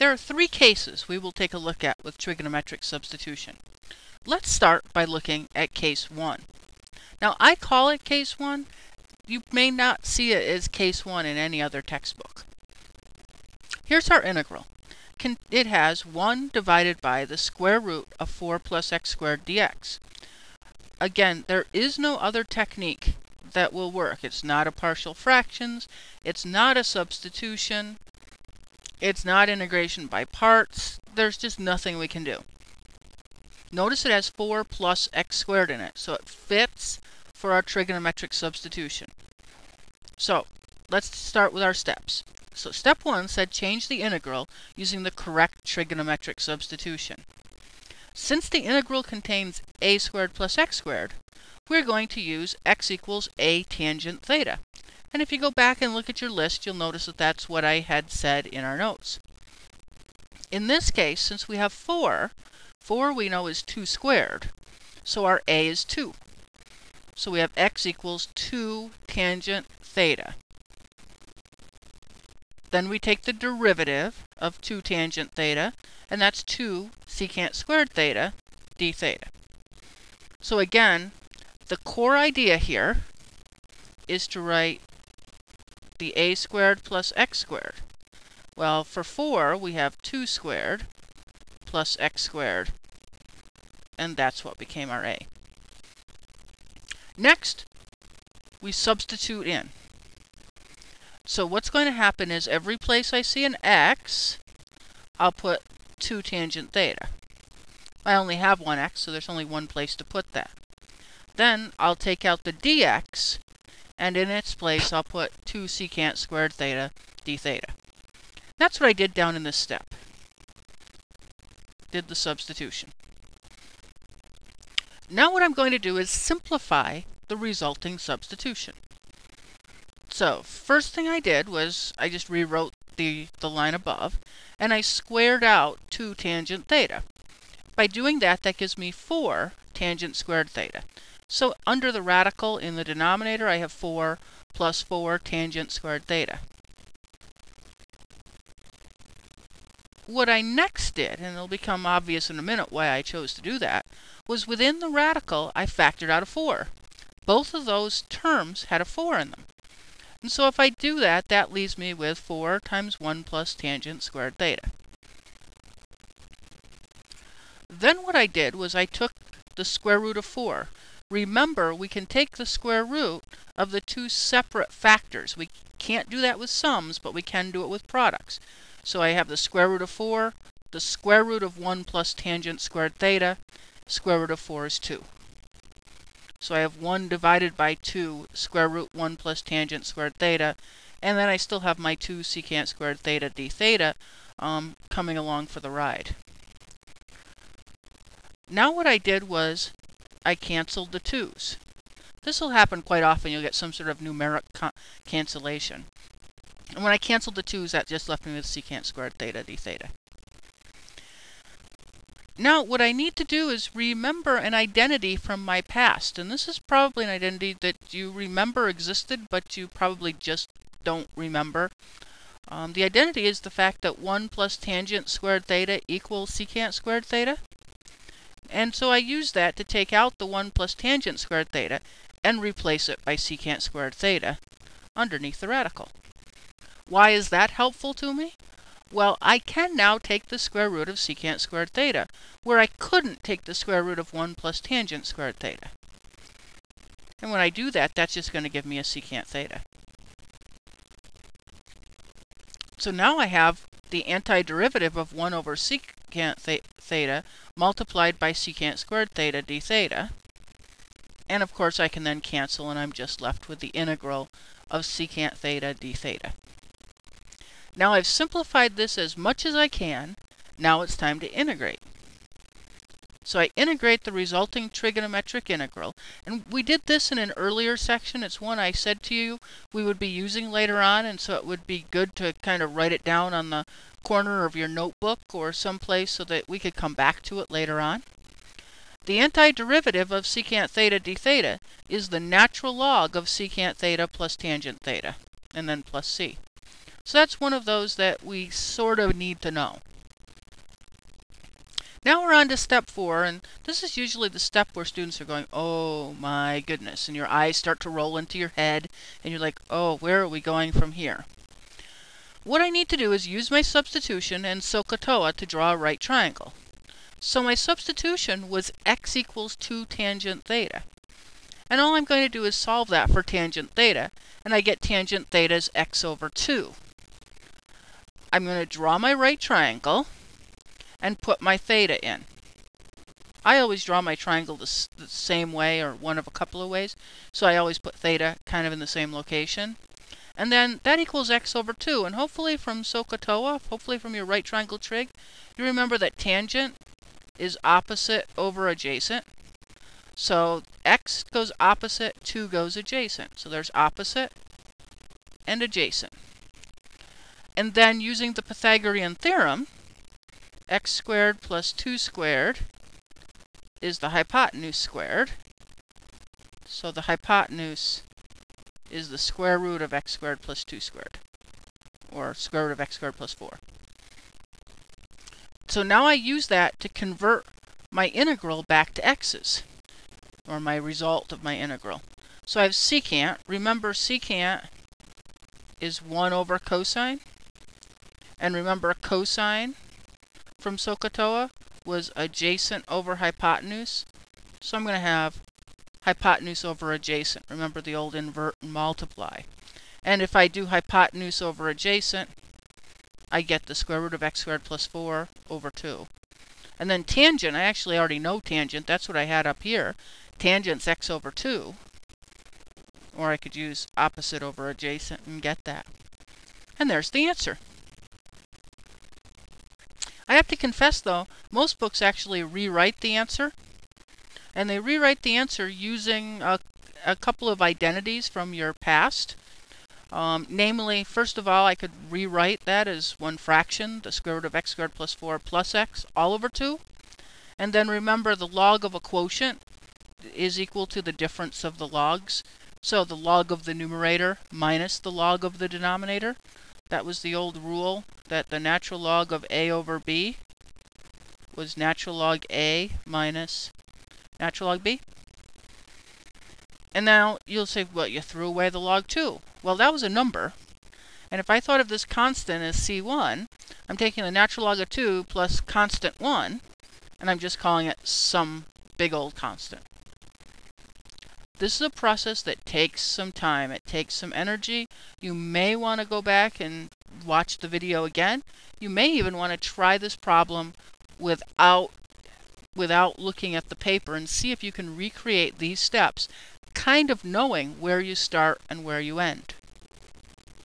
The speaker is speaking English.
There are three cases we will take a look at with trigonometric substitution. Let's start by looking at case 1. Now I call it case 1. You may not see it as case 1 in any other textbook. Here's our integral. It has 1 divided by the square root of 4 plus x squared dx. Again, there is no other technique that will work. It's not a partial fractions, it's not a substitution, it's not integration by parts. There's just nothing we can do. Notice it has 4 plus x squared in it, so it fits for our trigonometric substitution. So let's start with our steps. So step 1 said change the integral using the correct trigonometric substitution. Since the integral contains a squared plus x squared, we're going to use x equals a tangent theta. And if you go back and look at your list, you'll notice that that's what I had said in our notes. In this case, since we have 4 we know is 2 squared, so our a is 2. So we have x equals 2 tangent theta. Then we take the derivative of 2 tangent theta, and that's 2 secant squared theta d theta. So again, the core idea here is to write the a squared plus x squared. Well, for 4, we have 2 squared plus x squared, and that's what became our a. Next, we substitute in. So what's going to happen is every place I see an x, I'll put 2 tangent theta. I only have one x, so there's only one place to put that. Then I'll take out the dx, and in its place I'll put 2 secant squared theta d theta. That's what I did down in this step. Did the substitution. Now what I'm going to do is simplify the resulting substitution. So first thing I did was I just rewrote the line above, and I squared out 2 tangent theta. By doing that, that gives me 4 tangent squared theta. So under the radical in the denominator, I have 4 plus 4 tangent squared theta. What I next did, and it'll become obvious in a minute why I chose to do that, was within the radical I factored out a 4. Both of those terms had a 4 in them. And so if I do that, that leaves me with 4 times 1 plus tangent squared theta. Then what I did was I took the square root of 4. Remember, we can take the square root of the 2 separate factors. We can't do that with sums, but we can do it with products. So I have the square root of 4, the square root of 1 plus tangent squared theta, square root of 4 is 2. So I have 1 divided by 2, square root 1 plus tangent squared theta, and then I still have my 2 secant squared theta d theta coming along for the ride. Now what I did was I canceled the 2's. This will happen quite often. You'll get some sort of numeric cancellation. And when I canceled the 2's, that just left me with secant squared theta d theta. Now, what I need to do is remember an identity from my past. And this is probably an identity that you remember existed, but you probably just don't remember. The identity is the fact that 1 plus tangent squared theta equals secant squared theta. And so I use that to take out the 1 plus tangent squared theta and replace it by secant squared theta underneath the radical. Why is that helpful to me? Well, I can now take the square root of secant squared theta, where I couldn't take the square root of 1 plus tangent squared theta. And when I do that, that's just going to give me a secant theta. So now I have the antiderivative of 1 over secant theta multiplied by secant squared theta d theta. And of course I can then cancel, and I'm just left with the integral of secant theta d theta. Now I've simplified this as much as I can. Now it's time to integrate. So I integrate the resulting trigonometric integral. And we did this in an earlier section. It's one I said to you we would be using later on, and so it would be good to kind of write it down on the corner of your notebook or someplace so that we could come back to it later on. The antiderivative of secant theta d theta is the natural log of secant theta plus tangent theta, and then plus c. So that's one of those that we sort of need to know. Now we're on to step 4, and this is usually the step where students are going, oh my goodness, and your eyes start to roll into your head, and you're like, oh, where are we going from here? What I need to do is use my substitution and SOHCAHTOA to draw a right triangle. So my substitution was x equals 2 tangent theta. And all I'm going to do is solve that for tangent theta, and I get tangent theta as x over 2. I'm going to draw my right triangle and put my theta in. I always draw my triangle the same way, or one of a couple of ways, so I always put theta kind of in the same location. And then that equals x over 2, and hopefully from SOHCAHTOA, hopefully from your right triangle trig, you remember that tangent is opposite over adjacent. So x goes opposite, 2 goes adjacent. So there's opposite and adjacent. And then using the Pythagorean theorem, x squared plus 2 squared is the hypotenuse squared. So the hypotenuse is the square root of x squared plus 2 squared, or square root of x squared plus 4. So now I use that to convert my integral back to x's, or my result of my integral. So I have secant. Remember, secant is 1 over cosine. And remember, cosine from SOHCAHTOA was adjacent over hypotenuse. So I'm going to have hypotenuse over adjacent. Remember the old invert and multiply. And if I do hypotenuse over adjacent, I get the square root of x squared plus 4 over 2. And then tangent, I actually already know tangent. That's what I had up here. Tangent's x over 2. Or I could use opposite over adjacent and get that. And there's the answer. I have to confess, though, most books actually rewrite the answer. And they rewrite the answer using a couple of identities from your past. Namely, first of all, I could rewrite that as one fraction, the square root of x squared plus 4 plus x, all over 2. And then remember, the log of a quotient is equal to the difference of the logs. So the log of the numerator minus the log of the denominator. That was the old rule, that the natural log of a over b was natural log a minus natural log b. And now you'll say, well, you threw away the log 2. Well, that was a number. And if I thought of this constant as c1, I'm taking the natural log of 2 plus constant 1, and I'm just calling it some big old constant. This is a process that takes some time. It takes some energy. You may want to go back and watch the video again. You may even want to try this problem without looking at the paper and see if you can recreate these steps, kind of knowing where you start and where you end.